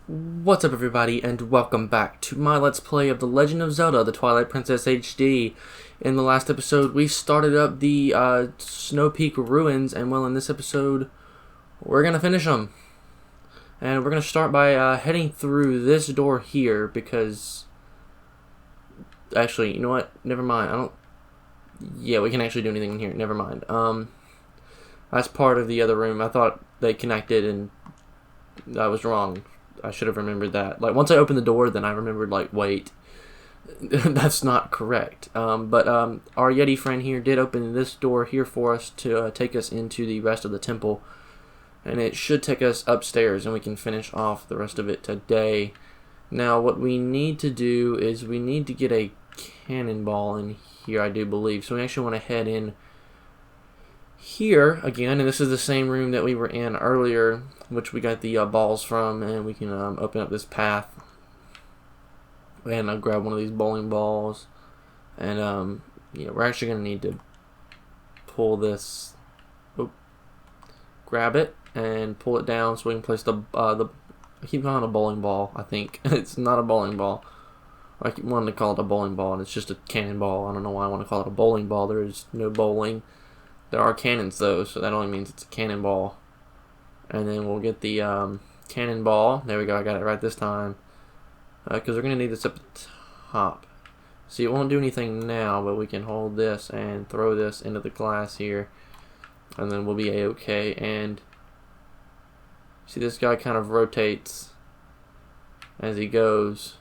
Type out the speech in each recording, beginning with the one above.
What's up everybody, and welcome back to my Let's Play of The Legend of Zelda, the Twilight Princess HD. In the last episode, we started up the Snowpeak Ruins, and well, in this episode, we're going to finish them. And we're going to start by heading through this door here, because... Actually, you know what? Never mind. Yeah, we can actually do anything in here. Never mind. That's part of the other room. I thought they connected, and I was wrong. I should have remembered that. Like, once I opened the door, then I remembered, like, wait, that's not correct. But our Yeti friend here did open this door here for us to take us into the rest of the temple. And it should take us upstairs, and we can finish off the rest of it today. Now, what we need to do is we need to get a cannonball in here, I do believe. So we actually want to head in here again, and this is the same room that we were in earlier, which we got the balls from, and we can open up this path and I'll grab one of these bowling balls, and yeah, we're actually gonna need to pull this, grab it and pull it down so we can place the I keep calling it a bowling ball. I think it's not a bowling ball. I keep wanting to call it a bowling ball, and it's just a cannonball. I don't know why I want to call it a bowling ball. There is no bowling. There are cannons though, so that only means it's a cannonball. And then we'll get the cannonball. There we go, I got it right this time. Because we're going to need this up the top. See, it won't do anything now, but we can hold this and throw this into the glass here. And then we'll be a-okay. And see, this guy kind of rotates as he goes.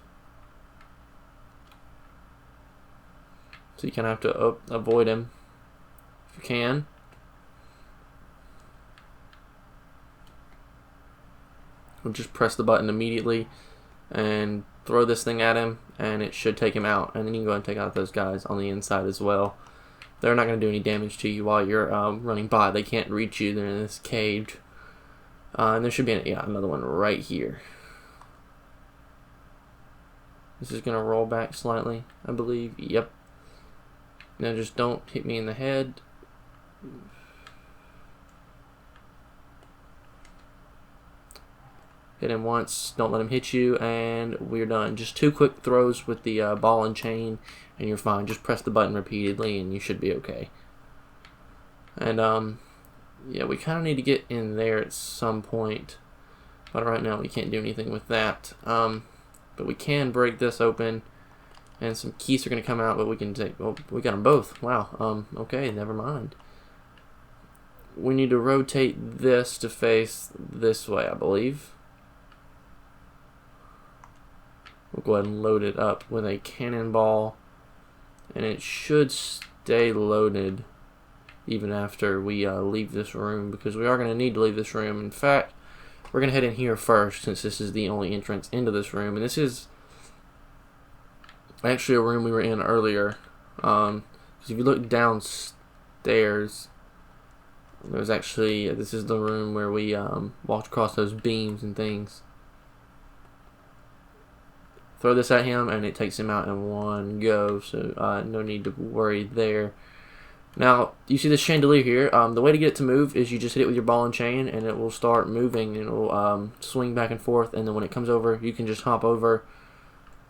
So you kind of have to avoid him if you can. We'll just press the button immediately and throw this thing at him, and it should take him out. And then you can go ahead and take out those guys on the inside as well. They're not going to do any damage to you while you're running by. They can't reach you. They're in this cage. And there should be another one right here. This is going to roll back slightly, I believe. Yep. Now just don't hit me in the head. Hit him once, don't let him hit you, and we're done. Just 2 quick throws with the ball and chain, and you're fine. Just press the button repeatedly, and you should be okay. And, yeah, we kind of need to get in there at some point, but right now we can't do anything with that. But we can break this open, and some keys are going to come out, but we can take, well, we got them both. Wow, okay, never mind. We need to rotate this to face this way, I believe. We'll go ahead and load it up with a cannonball, and it should stay loaded even after we leave this room, because we are going to need to leave this room. In fact, we're going to head in here first, since this is the only entrance into this room, and this is actually a room we were in earlier. Because if you look downstairs, there's actually, this is the room where we walked across those beams and things. Throw this at him, and it takes him out in one go, so no need to worry there. Now, you see this chandelier here. The way to get it to move is you just hit it with your ball and chain, and it will start moving, and it will swing back and forth, and then when it comes over, you can just hop over,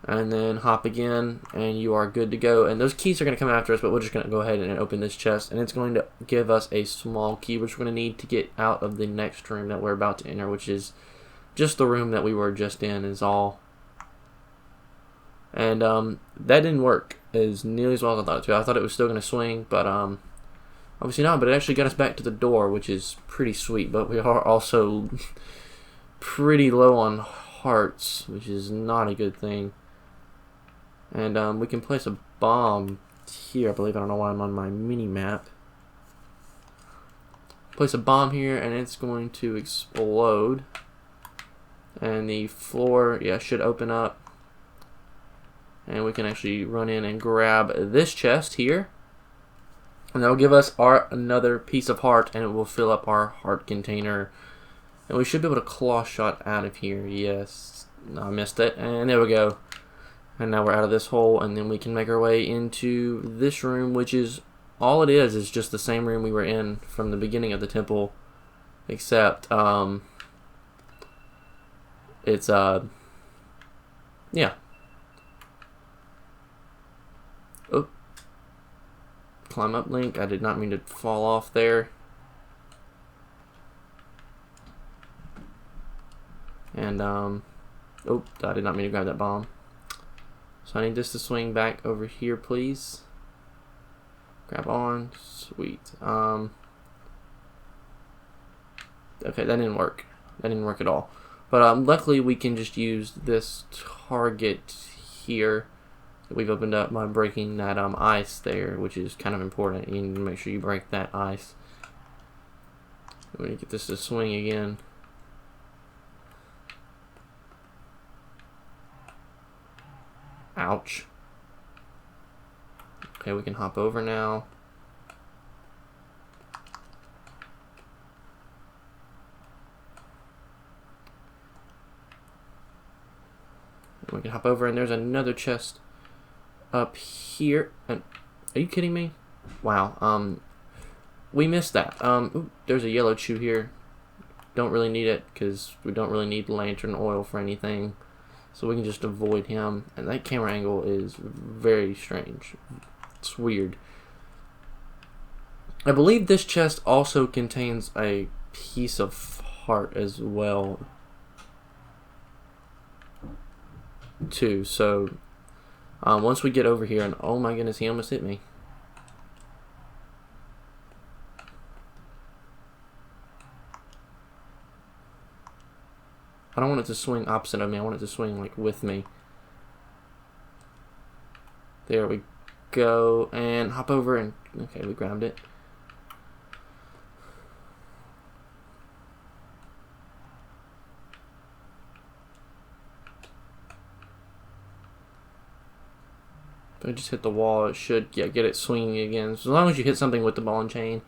and then hop again, and you are good to go. And those keys are going to come after us, but we're just going to go ahead and open this chest, and it's going to give us a small key, which we're going to need to get out of the next room that we're about to enter, which is just the room that we were just in is all. And that didn't work as nearly as well as I thought it to. I thought it was still going to swing, but obviously not. But it actually got us back to the door, which is pretty sweet. But we are also pretty low on hearts, which is not a good thing. And we can place a bomb here, I believe. I don't know why I'm on my mini-map. Place a bomb here, and it's going to explode. And the floor, yeah, should open up. And we can actually run in and grab this chest here. And that'll give us another piece of heart, and it will fill up our heart container. And we should be able to claw shot out of here. Yes, I missed it. And there we go. And now we're out of this hole, and then we can make our way into this room, which is, all it is just the same room we were in from the beginning of the temple. Except, it's yeah. Oh, climb up, Link. I did not mean to fall off there. And oh, I did not mean to grab that bomb. So I need this to swing back over here, please. Grab on. Sweet. Okay, that didn't work. That didn't work at all. But luckily we can just use this target here that we've opened up by breaking that ice there, which is kind of important. You need to make sure you break that ice. We need to get this to swing again. Ouch. Okay, we can hop over now. We can hop over, and there's another chest up here. And are you kidding me? Wow. We missed that. Ooh, there's a yellow chew here. Don't really need it because we don't really need lantern oil for anything, so we can just avoid him. And that camera angle is very strange. It's weird. I believe this chest also contains a piece of heart as well, too. So once we get over here, and oh my goodness, he almost hit me. I don't want it to swing opposite of me. I want it to swing like with me. There we go. And hop over, and okay, we grabbed it. If I just hit the wall, it should get it swinging again. So as long as you hit something with the ball and chain,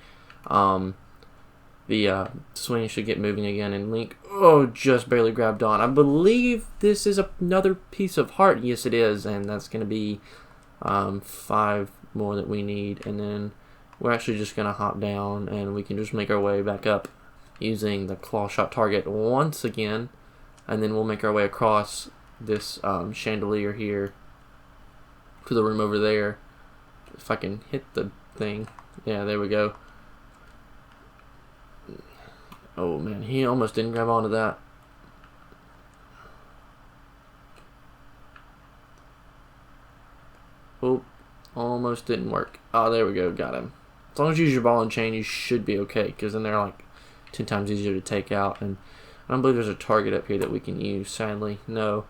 the swing should get moving again. And Link, oh, just barely grabbed on. I believe this is another piece of heart. Yes, it is, and that's going to be 5 more that we need. And then we're actually just going to hop down, and we can just make our way back up using the claw shot target once again. And then we'll make our way across this chandelier here to the room over there. If I can hit the thing. Yeah, there we go. Oh man, he almost didn't grab onto that. Oh, almost didn't work. Oh, there we go, got him. As long as you use your ball and chain, you should be okay, because then they're like 10 times easier to take out. And I don't believe there's a target up here that we can use, sadly. No.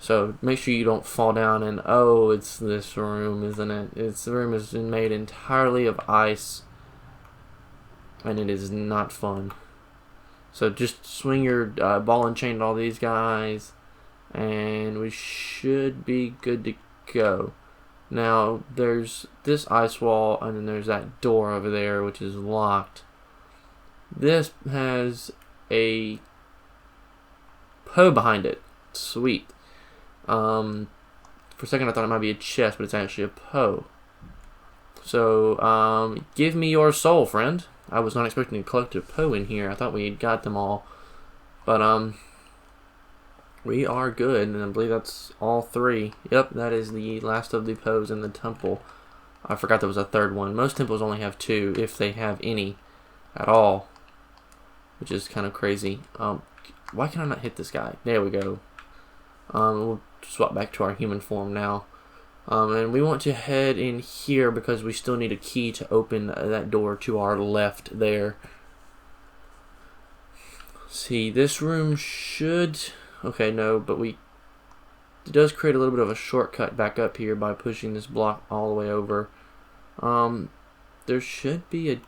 So make sure you don't fall down. And oh, it's this room, isn't it? The room is made entirely of ice, and it is not fun. So just swing your ball and chain at all these guys, and we should be good to go. Now there's this ice wall, and then there's that door over there which is locked. This has a Poe behind it. Sweet. For a second I thought it might be a chest, but it's actually a Poe. So give me your soul, friend. I was not expecting to collect a Poe in here. I thought we had got them all. But we are good, and I believe that's all 3. Yep, that is the last of the Poes in the temple. I forgot there was a 3rd one. Most temples only have 2, if they have any at all, which is kind of crazy. Why can I not hit this guy? There we go. We'll swap back to our human form now. And we want to head in here because we still need a key to open that door to our left there. See, this room should... Okay, no, but it does create a little bit of a shortcut back up here by pushing this block all the way over. There should be a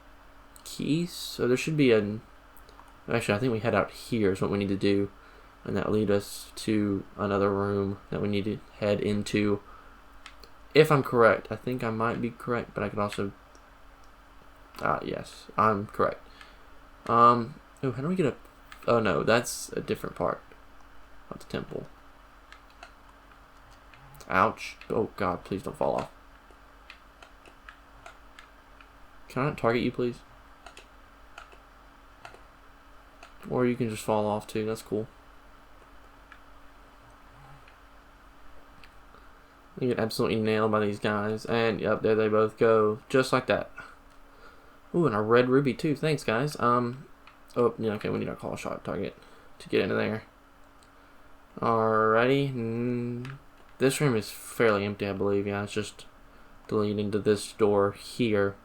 key, so there should be a... Actually, I think we head out here is what we need to do. And that lead us to another room that we need to head into. If I'm correct. I think I might be correct, but I could also... yes, I'm correct. Oh, how do we get up? Oh no, that's a different part of the temple. Ouch. Oh god, please don't fall off. Can I not target you, please? Or you can just fall off too, that's cool. You get absolutely nailed by these guys. And, yep, there they both go. Just like that. Ooh, and a red ruby, too. Thanks, guys. Oh, yeah, okay, we need our call shot target to get into there. Alrighty. This room is fairly empty, I believe. Yeah, it's just leading to this door here.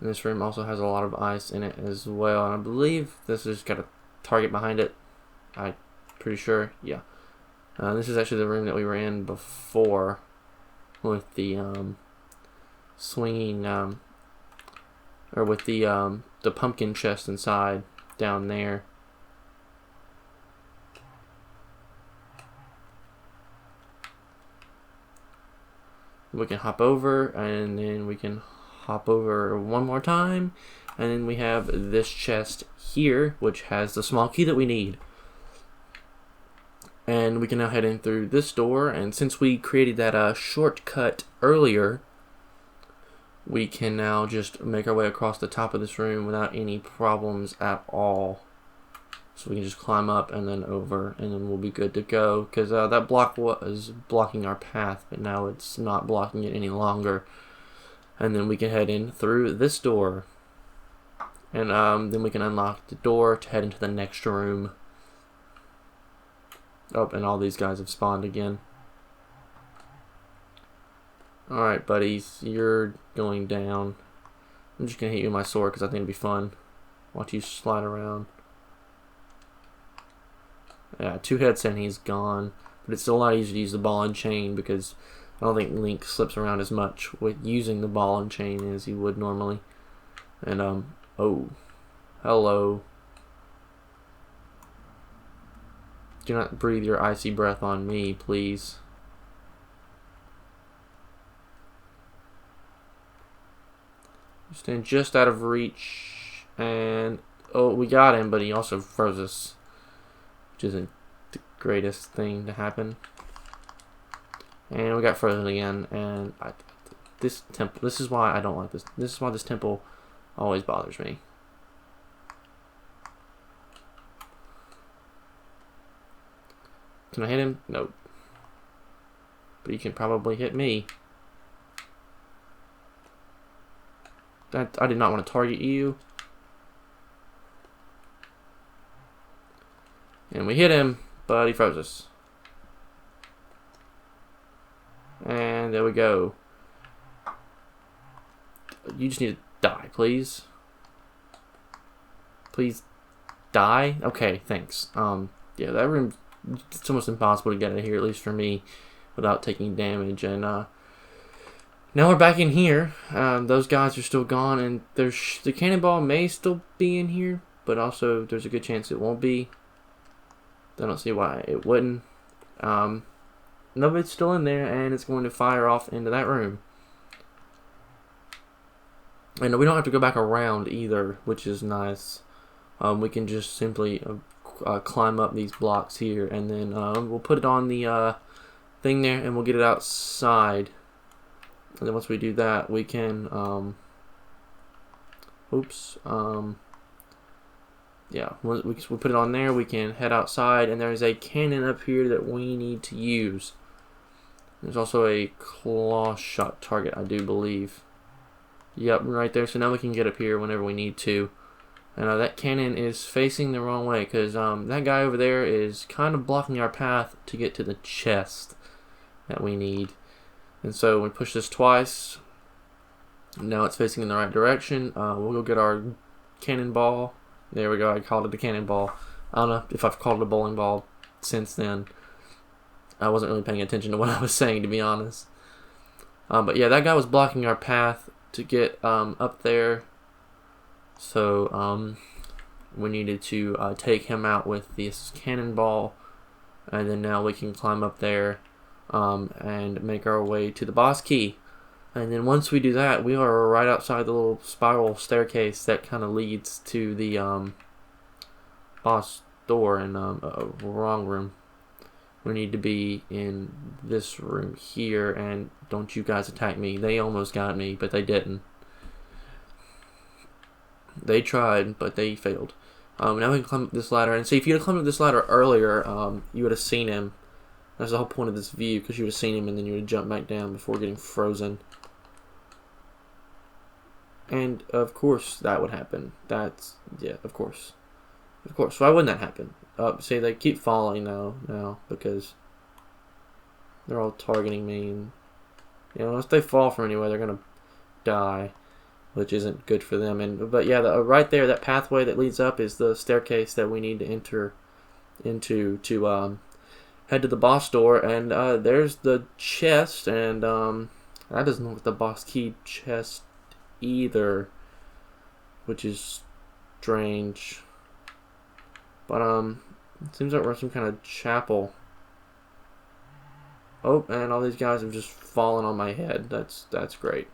And this room also has a lot of ice in it as well. And I believe this has got a target behind it. I'm pretty sure. Yeah. This is actually the room that we were in before with the swinging, or with the pumpkin chest inside down there. We can hop over, and then we can hop over one more time, and then we have this chest here, which has the small key that we need. And we can now head in through this door, and since we created that shortcut earlier, we can now just make our way across the top of this room without any problems at all. So we can just climb up and then over, and then we'll be good to go. Because that block was blocking our path, but now it's not blocking it any longer. And then we can head in through this door. And then we can unlock the door to head into the next room. Oh, and all these guys have spawned again. Alright, buddies, you're going down. I'm just going to hit you with my sword because I think it'd be fun. Watch you slide around. Yeah, 2 hits and he's gone. But it's still a lot easier to use the ball and chain because I don't think Link slips around as much with using the ball and chain as he would normally. And, oh. Hello. Do not breathe your icy breath on me, please. Stand just out of reach. And, oh, we got him, but he also froze us. Which isn't the greatest thing to happen. And we got frozen again. And this temple, this is why I don't like this. This is why this temple always bothers me. Can I hit him? Nope. But he can probably hit me. I did not want to target you. And we hit him, but he froze us. And there we go. You just need to die, please. Please die? Okay, thanks. Yeah, that room, it's almost impossible to get out of here, at least for me, without taking damage. And now we're back in here. Those guys are still gone, and the cannonball may still be in here, but also there's a good chance it won't be. I don't see why it wouldn't. Nobody's still in there, and it's going to fire off into that room. And we don't have to go back around either, which is nice. We can just simply climb up these blocks here, and then we'll put it on the thing there, and we'll get it outside. And then once we do that, we can yeah, we put it on there, we can head outside, and there's a cannon up here that we need to use. There's also a claw shot target, I do believe. Yep, right there. So now we can get up here whenever we need to. And that cannon is facing the wrong way, because that guy over there is kind of blocking our path to get to the chest that we need. And so we push this twice. Now it's facing in the right direction. We'll go get our cannonball. There we go, I called it a cannonball. I don't know if I've called it a bowling ball since then. I wasn't really paying attention to what I was saying, to be honest. But yeah, that guy was blocking our path to get up there. So we needed to take him out with this cannonball. And then now we can climb up there and make our way to the boss key. And then once we do that, we are right outside the little spiral staircase that kind of leads to the boss door in wrong room. We need to be in this room here, and don't you guys attack me. They almost got me, but they didn't. They tried, but they failed. Now we can climb up this ladder, and see, if you had climbed up this ladder earlier, you would have seen him. That's the whole point of this view, because you would have seen him and then you would jump back down before getting frozen. And of course that would happen. That's, yeah, of course. Of course. Why wouldn't that happen? See, they keep falling now because they're all targeting me. And, you know, if they fall from anywhere, they're going to die, which isn't good for them. But yeah, right there, that pathway that leads up is the staircase that we need to enter into to head to the boss door. And there's the chest, and that doesn't look like the boss key chest either, which is strange. But it seems like we're in some kind of chapel. Oh, and all these guys have just fallen on my head. That's great.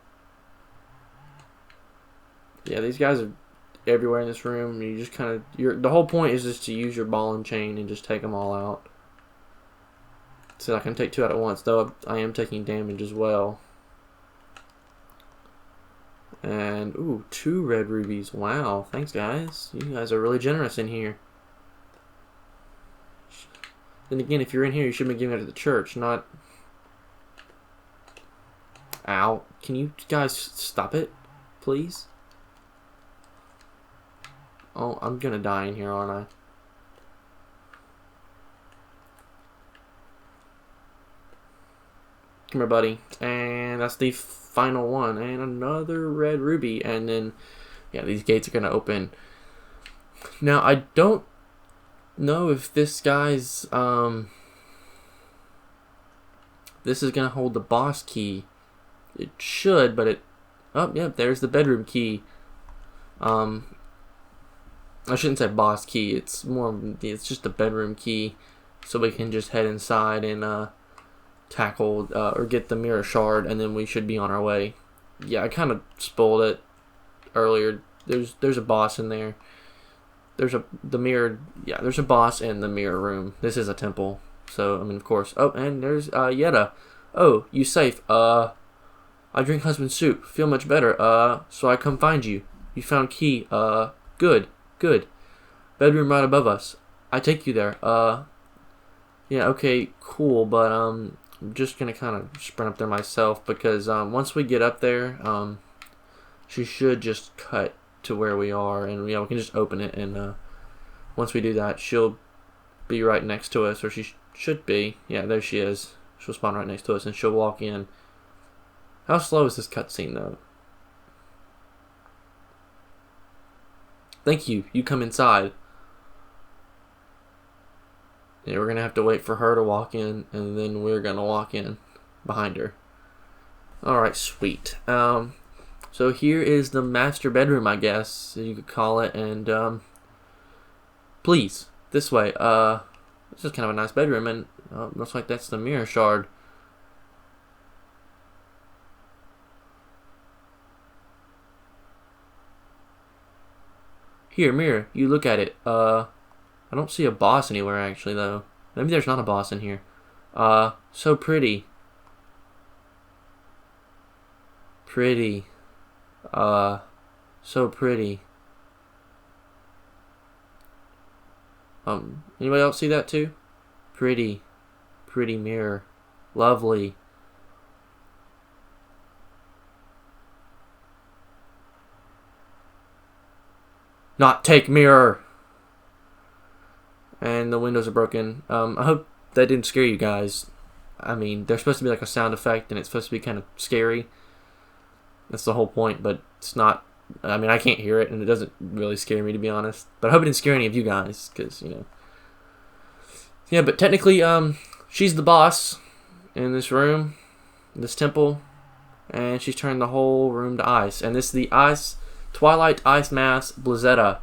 Yeah, these guys are everywhere in this room. You just kind of, the whole point is just to use your ball and chain and just take them all out. So I can take 2 out at once, though I am taking damage as well. And, ooh, 2 red rubies. Wow, thanks guys. You guys are really generous in here. Then again, if you're in here, you should be giving it to the church, not... Ow. Can you guys stop it, please? Oh, I'm gonna die in here, aren't I? Come here, buddy. And that's the final one. And another red ruby. And then, yeah, these gates are gonna open. Now, I don't know if this guy's, this is gonna hold the boss key. It should, but it, oh, yeah, there's the bedroom key. I shouldn't say boss key, it's it's just a bedroom key, so we can just head inside and tackle or get the mirror shard, and then we should be on our way. Yeah, I kind of spoiled it earlier. There's a boss in there. There's a boss in the mirror room. This is a temple, so I mean, of course. Oh, and there's Yetta. Oh, you safe? I drink husband soup. Feel much better. So I come find you. You found key. Good. Bedroom right above us. I take you there. Yeah, okay, cool, but I'm just gonna kind of sprint up there myself, because once we get up there, she should just cut to where we are, and yeah, we can just open it, and once we do that, she'll be right next to us, or she should be. Yeah, there she is. She'll spawn right next to us, and she'll walk in. How slow is this cutscene, though? Thank you. You come inside. Yeah, we're gonna have to wait for her to walk in, and then we're gonna walk in behind her. Alright, sweet. So here is the master bedroom, I guess you could call it, and please, this way. This is kind of a nice bedroom, and looks like that's the mirror shard. Here, mirror, you look at it. I don't see a boss anywhere, actually, though. Maybe there's not a boss in here. So pretty. Pretty. So pretty. Anybody else see that, too? Pretty. Pretty mirror. Lovely. Not take mirror. And the windows are broken. I hope that didn't scare you guys. I mean, there's supposed to be like a sound effect, and it's supposed to be kind of scary. That's the whole point, but it's not. I mean, I can't hear it, and it doesn't really scare me, to be honest. But I hope it didn't scare any of you guys, because, you know. Yeah, but technically, she's the boss in this room, this temple, and she's turned the whole room to ice. And this is the Twilight Ice Mask Blizzeta.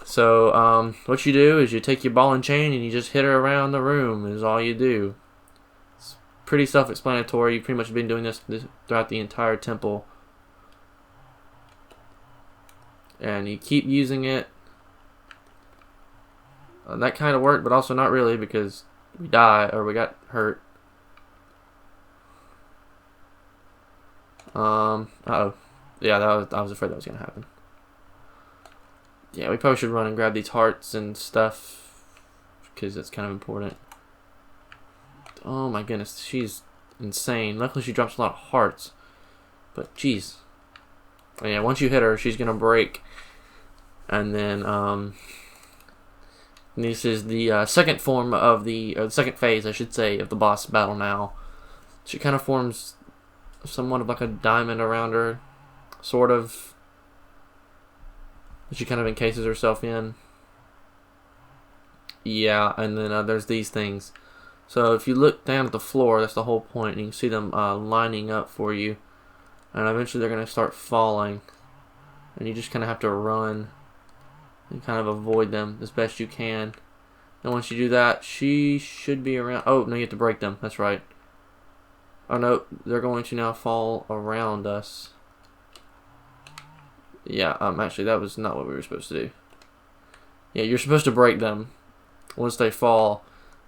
So, what you do is you take your ball and chain and you just hit her around the room, is all you do. It's pretty self-explanatory. You've pretty much been doing this throughout the entire temple. And you keep using it. That kind of worked, but also not really, because we died, or we got hurt. Uh-oh. Yeah, I was afraid that was going to happen. Yeah, we probably should run and grab these hearts and stuff, because it's kind of important. Oh my goodness, she's insane. Luckily she drops a lot of hearts. But jeez. Oh, yeah, once you hit her, she's gonna break. And then this is the second form of the second phase, I should say, of the boss battle now. She kind of forms somewhat of like a diamond around her, sort of. She kind of encases herself in. Yeah, and then there's these things. So if you look down at the floor, that's the whole point, and you can see them lining up for you. And eventually they're going to start falling. And you just kind of have to run and kind of avoid them as best you can. And once you do that, she should be around. Oh, no, you have to break them. That's right. Oh, no, they're going to now fall around us. Yeah, actually, that was not what we were supposed to do. Yeah, you're supposed to break them once they fall,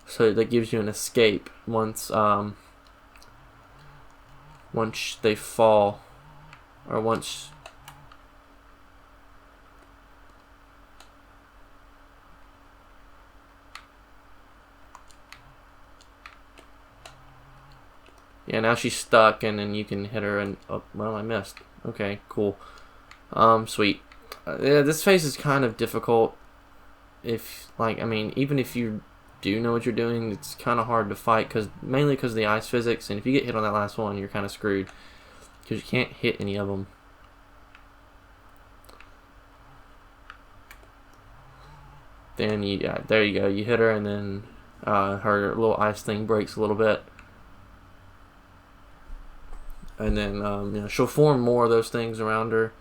so that gives you an escape once they fall, or once. Yeah, now she's stuck, and then you can hit her, and oh, well, I missed. Okay, cool. Sweet. Yeah, this phase is kind of difficult. If, like, I mean, even if you do know what you're doing, it's kind of hard to fight, mainly because of the ice physics, and if you get hit on that last one, you're kind of screwed, because you can't hit any of them. Then yeah, there you go, you hit her, and then her little ice thing breaks a little bit. And then you know, she'll form more of those things around her.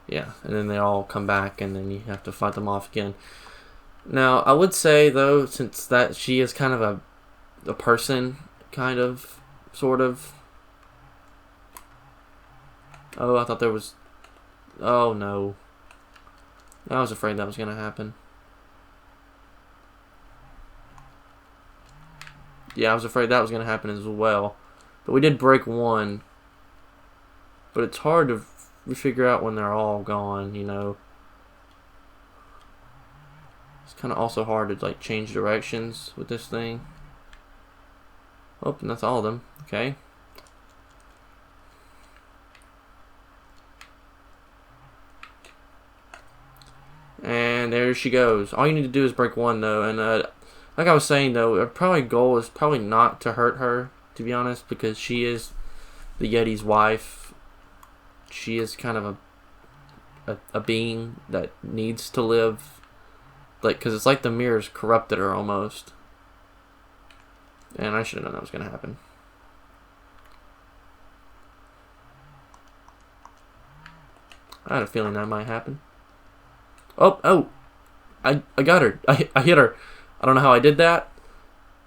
Yeah, and then they all come back, and then you have to fight them off again. Now, I would say, though, since that she is kind of a person, kind of, sort of. Oh, I thought there was. Oh no. I was afraid that was going to happen. Yeah, I was afraid that was going to happen as well. But we did break one. But it's hard to figure out when they're all gone, you know. It's kind of also hard to like change directions with this thing. Oh, and that's all of them. Okay. And there she goes. All you need to do is break one, though. And like I was saying, though, our probably goal is probably not to hurt her, to be honest, because she is the Yeti's wife. She is kind of a being that needs to live, like, because it's like the mirrors corrupted her almost. And I should have known that was going to happen. I had a feeling that might happen. Oh, I got her. I hit her. I don't know how I did that,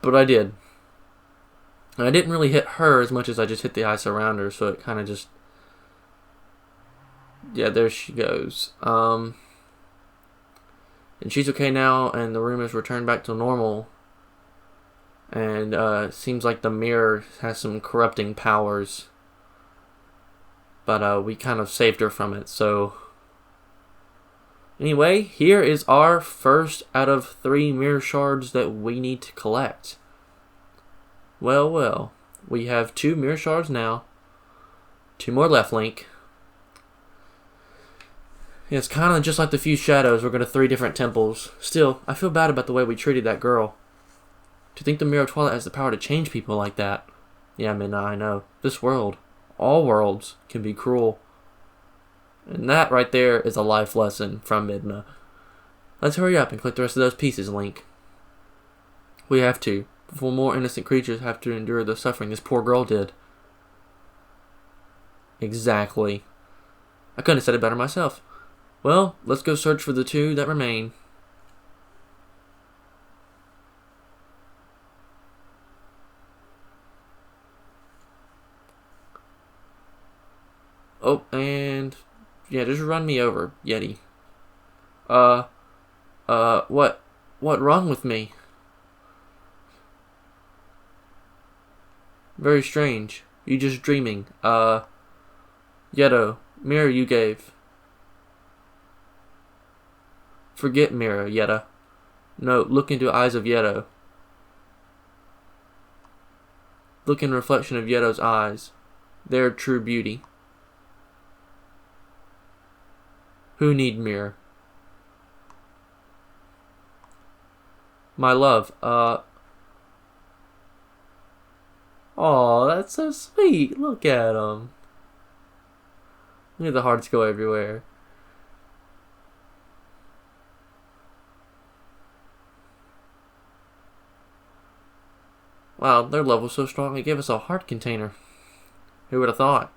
but I did. And I didn't really hit her as much as I just hit the ice around her, so it kind of just. Yeah, there she goes. And she's okay now, and the room is returned back to normal. And seems like the mirror has some corrupting powers. But we kind of saved her from it, so. Anyway, here is our first out of 3 mirror shards that we need to collect. Well, well. We have 2 mirror shards now. 2 more left, Link. Yeah, it's kind of just like the few shadows. We're going to 3 different temples. Still, I feel bad about the way we treated that girl. To think the Mirror of Twilight has the power to change people like that. Yeah, Midna, I know. This world, all worlds, can be cruel. And that right there is a life lesson from Midna. Let's hurry up and collect the rest of those pieces, Link. We have to, before more innocent creatures have to endure the suffering this poor girl did. Exactly. I couldn't have said it better myself. Well, let's go search for the 2 that remain. Oh, and yeah, just run me over, Yeti. What wrong with me? Very strange. You just dreaming. Yeto, mirror you gave. Forget mirror, Yetta. No, look into eyes of Yeto. looking reflection of Yeto's eyes. Their true beauty. Who need mirror? My love, oh, that's so sweet. Look at him. Look at the hearts go everywhere. Wow, their love was so strong it gave us a heart container. Who would have thought?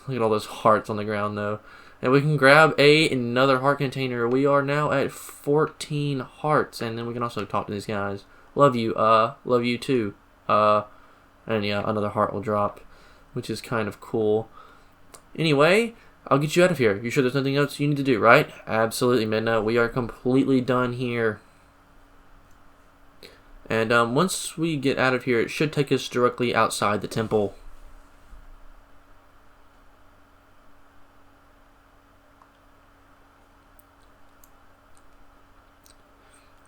Look at all those hearts on the ground, though. And we can grab another heart container. We are now at 14 hearts. And then we can also talk to these guys. Love you, love you too. And yeah, another heart will drop, which is kind of cool. Anyway, I'll get you out of here. You sure there's nothing else you need to do, right? Absolutely, Midna. We are completely done here. And once we get out of here, it should take us directly outside the temple.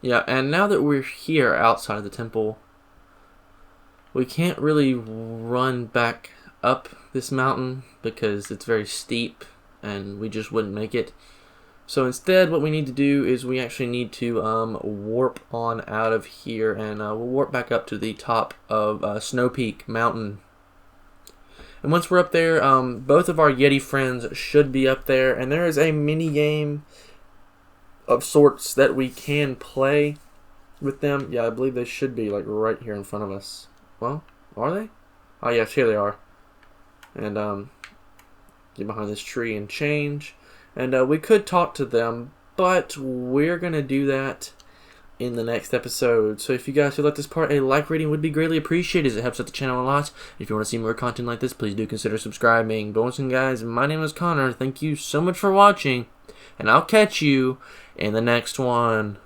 Yeah, and now that we're here outside of the temple, we can't really run back up this mountain because it's very steep and we just wouldn't make it. So instead, what we need to do is we actually need to warp on out of here, and we'll warp back up to the top of Snowpeak Mountain. And once we're up there, both of our Yeti friends should be up there, and there is a mini game of sorts that we can play with them. Yeah, I believe they should be like right here in front of us. Well, are they? Oh yes, here they are. And get behind this tree and change. And we could talk to them, but we're gonna do that in the next episode. So if you guys would like this part, a like rating would be greatly appreciated, as it helps out the channel a lot. If you want to see more content like this, please do consider subscribing. But once again, guys, my name is Connor. Thank you so much for watching, and I'll catch you in the next one.